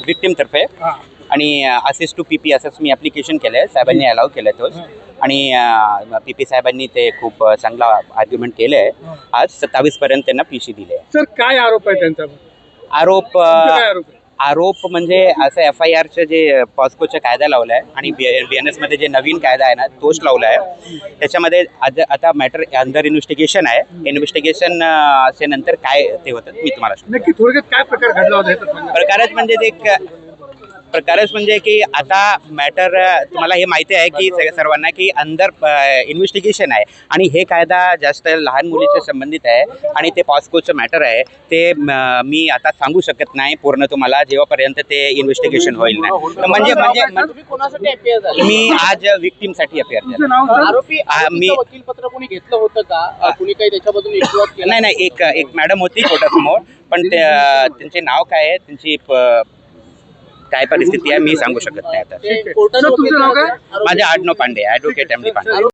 विक्टिमतर्फे आणि assist to पीपी असंच मी ॲप्लिकेशन केलं आहे. साहेबांनी अलाव केलं तोच आणि पीपी साहेबांनी ते खूप चांगला आर्ग्युमेंट केलं आहे. आज 27 पर्यंत त्यांना पीसी दिले आहे. सर काय आरोप आहे त्यांचा? आरोप म्हणजे असं FIRचं जे पॉस्कोचा कायदा लावला आहे आणि BNS मध्ये जे नवीन कायदा आहे ना तोच लावला आहे. त्याच्यामध्ये आता मॅटर अंडर इन्व्हेस्टिगेशन आहे. इन्व्हेस्टिगेशन नंतर काय ते होतं मी तुम्हाला नक्की थोडक्यात काय प्रकार घडला होता? प्रकारच म्हणजे की आता मॅटर तुम्हाला हे माहिती आहे की सर्वांना की अंडर इन्व्हेस्टिगेशन आहे आणि हे कायदा जास्त लहान मुलीच्या संबंधित आहे आणि ते पॉस्कोचं मॅटर आहे. ते मी आता सांगू शकत नाही पूर्ण तुम्हाला जेव्हापर्यंत ते इन्व्हेस्टिगेशन होईल नाही. म्हणजे मी आज विक्टीमसाठी अपेअर केलं. मी वकीलपत्र कोणी घेतलं होतं का? कुणी काही त्याच्याबद्दल नाही एक मॅडम होती कोर्टासमोर पण त्यांचे नाव काय आहे त्यांची काय परिस्थिती आहे मी सांगू शकत नाही आता. तुमचं नाव काय? माझे आडनाव पांडे, ॲडव्होकेट MD पांडे.